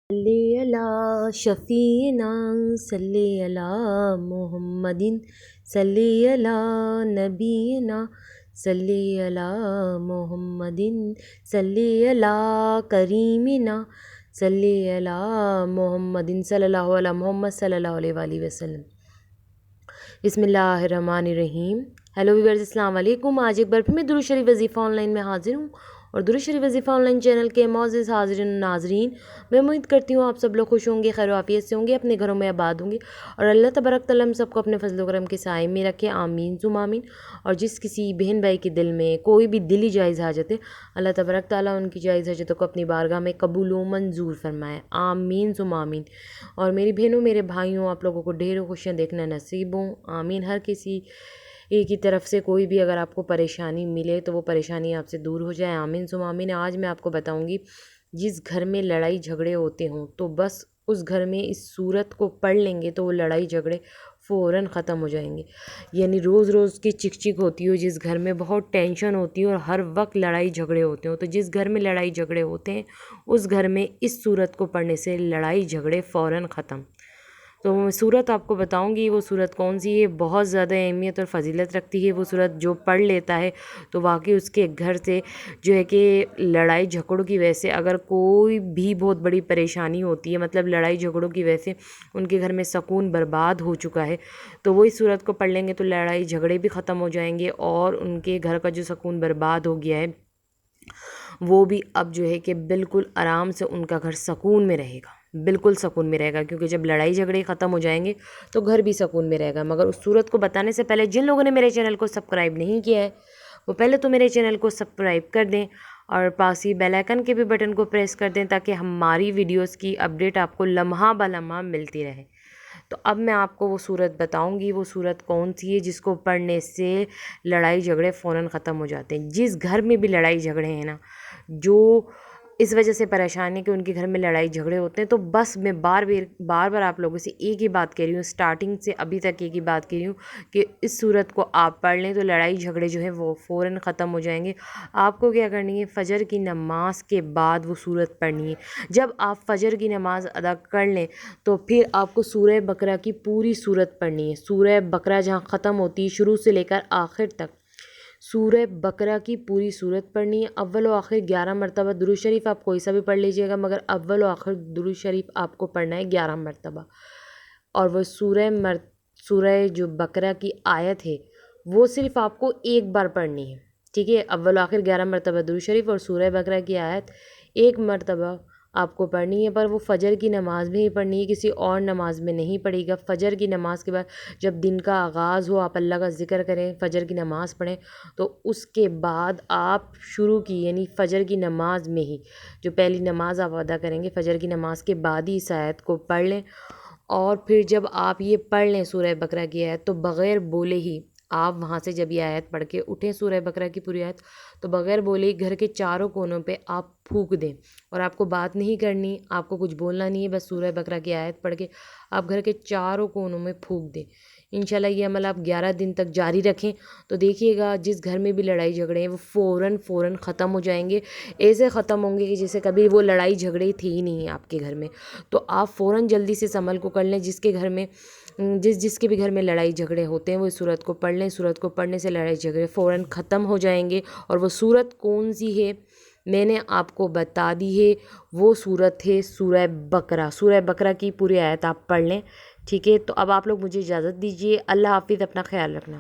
صلی علی شفیعنا صلی علی محمدin صلی علی نبینا صلی علی محمدin صلی علی کریمنا صلی علی محمدin صلی اللہ علی محمد صلی اللہ علیہ وآلہ وسلم۔ بسم اللہ الرحمن الرحیم۔ ہیلو ویورز، السلام علیکم۔ آج ایک بار پھر میں درود شریف وظیفہ آن لائن میں حاضر ہوں اور درود شریف وظیفہ آن لائن چینل کے معزز حاضرین و ناظرین، میں امید کرتی ہوں آپ سب لوگ خوش ہوں گے، خیر و عافیت سے ہوں گے، اپنے گھروں میں آباد ہوں گے اور اللہ تبارک تعالیٰ ہم سب کو اپنے فضل و کرم کے سائے میں رکھے، آمین ثم آمین۔ اور جس کسی بہن بھائی کے دل میں کوئی بھی دلی جائز حاجت ہے، اللہ تبارک تعالیٰ ان کی جائز حاجتوں کو اپنی بارگاہ میں قبول و منظور فرمائے، آمین ثم آمین۔ اور میری بہنوں، میرے بھائیوں، آپ لوگوں کو ڈھیروں خوشیاں دیکھنا نصیب ہوں، آمین۔ ہر کسی کی طرف سے کوئی بھی اگر آپ کو پریشانی ملے تو وہ پریشانی آپ سے دور ہو جائے، آمین ثم آمین۔ آج میں آپ کو بتاؤں گی، جس گھر میں لڑائی جھگڑے ہوتے ہوں تو بس اس گھر میں اس سورت کو پڑھ لیں گے تو وہ لڑائی جھگڑے فوراً ختم ہو جائیں گے۔ یعنی روز روز کی چک چک ہوتی ہو، جس گھر میں بہت ٹینشن ہوتی ہے اور ہر وقت لڑائی جھگڑے ہوتے ہوں، تو جس گھر میں لڑائی جھگڑے ہوتے ہیں اس گھر میں اس سورت کو پڑھنے سے لڑائی جھگڑے فوراً ختم۔ تو میں سورت آپ کو بتاؤں گی، وہ سورت کون سی ہے، بہت زیادہ اہمیت اور فضیلت رکھتی ہے وہ سورت۔ جو پڑھ لیتا ہے تو واقعی اس کے گھر سے جو ہے کہ لڑائی جھگڑوں کی وجہ سے اگر کوئی بھی بہت بڑی پریشانی ہوتی ہے، مطلب لڑائی جھگڑوں کی وجہ سے ان کے گھر میں سکون برباد ہو چکا ہے، تو وہ اس سورت کو پڑھ لیں گے تو لڑائی جھگڑے بھی ختم ہو جائیں گے اور ان کے گھر کا جو سکون برباد ہو گیا ہے وہ بھی اب جو ہے کہ بالکل آرام سے ان کا گھر سکون میں رہے گا، بالکل سکون میں رہے گا، کیونکہ جب لڑائی جھگڑے ختم ہو جائیں گے تو گھر بھی سکون میں رہے گا۔ مگر اس صورت کو بتانے سے پہلے جن لوگوں نے میرے چینل کو سبسکرائب نہیں کیا ہے وہ پہلے تو میرے چینل کو سبسکرائب کر دیں اور پاس ہی بیل آئیکن کے بھی بٹن کو پریس کر دیں تاکہ ہماری ویڈیوز کی اپڈیٹ آپ کو لمحہ بہ لمحہ ملتی رہے۔ تو اب میں آپ کو وہ صورت بتاؤں گی، وہ صورت کون سی ہے جس کو پڑھنے سے لڑائی جھگڑے فوراً ختم ہو جاتے ہیں۔ جس گھر میں بھی لڑائی جھگڑے ہیں نا، جو اس وجہ سے پریشان ہے کہ ان کے گھر میں لڑائی جھگڑے ہوتے ہیں، تو بس میں بار بار آپ لوگوں سے ایک ہی بات کہہ رہی ہوں، سٹارٹنگ سے ابھی تک ایک ہی بات کہہ رہی ہوں کہ اس صورت کو آپ پڑھ لیں تو لڑائی جھگڑے جو ہیں وہ فوراً ختم ہو جائیں گے۔ آپ کو کیا کرنی ہے، فجر کی نماز کے بعد وہ صورت پڑھنی ہے۔ جب آپ فجر کی نماز ادا کر لیں تو پھر آپ کو سورہ بقرہ کی پوری صورت پڑھنی ہے۔ سورہ بقرہ جہاں ختم ہوتی ہے شروع سے لے کر آخر تک سورہ بقرہ کی پوری صورت پڑھنی ہے۔ اول و آخر 11 مرتبہ درود شریف آپ کوئی سا بھی پڑھ لیجئے گا، مگر اول و آخر درود شریف آپ کو پڑھنا ہے 11 مرتبہ۔ اور وہ سورہ جو بقرہ کی آیت ہے وہ صرف آپ کو ایک بار پڑھنی ہے، ٹھیک ہے؟ اول و آخر 11 مرتبہ درود شریف اور سورہ بقرہ کی آیت ایک مرتبہ آپ کو پڑھنی ہے، پر وہ فجر کی نماز میں ہی پڑھنی ہے، کسی اور نماز میں نہیں پڑھے گا۔ فجر کی نماز کے بعد جب دن کا آغاز ہو، آپ اللہ کا ذکر کریں، فجر کی نماز پڑھیں، تو اس کے بعد آپ شروع کی یعنی فجر کی نماز میں ہی جو پہلی نماز آپ ادا کریں گے فجر کی نماز کے بعد ہی اس آیت کو پڑھ لیں۔ اور پھر جب آپ یہ پڑھ لیں سورہ بقرہ کی آیت تو بغیر بولے ہی آپ وہاں سے جب یہ آیت پڑھ کے اٹھیں سورہ بقرہ کی پوری آیت، تو بغیر بولے ہی گھر کے چاروں کونوں پہ آپ پھونک دیں، اور آپ کو بات نہیں کرنی، آپ کو کچھ بولنا نہیں ہے، بس سورہ بقرہ کی آیت پڑھ کے آپ گھر کے چاروں کونوں میں پھونک دیں۔ انشاءاللہ یہ عمل آپ 11 دن تک جاری رکھیں تو دیکھیے گا جس گھر میں بھی لڑائی جھگڑے ہیں وہ فوراً ختم ہو جائیں گے، ایسے ختم ہوں گے کہ جیسے کبھی وہ لڑائی جھگڑے تھے ہی نہیں آپ کے گھر میں۔ تو آپ فوراً جلدی سے اس عمل کو کر لیں، جس کے گھر میں جس کے بھی گھر میں لڑائی جھگڑے ہوتے ہیں وہ اس صورت کو پڑھ لیں۔ صورت کو پڑھنے سے لڑائی جھگڑے فوراً ختم ہو جائیں گے۔ اور وہ صورت کون سی ہے میں نے آپ کو بتا دی ہے، وہ صورت ہے سورہ بقرہ۔ سورہ بقرہ کی پوری آیت آپ پڑھ لیں، ٹھیک ہے؟ تو اب آپ لوگ مجھے اجازت دیجیے، اللہ حافظ، اپنا خیال رکھنا۔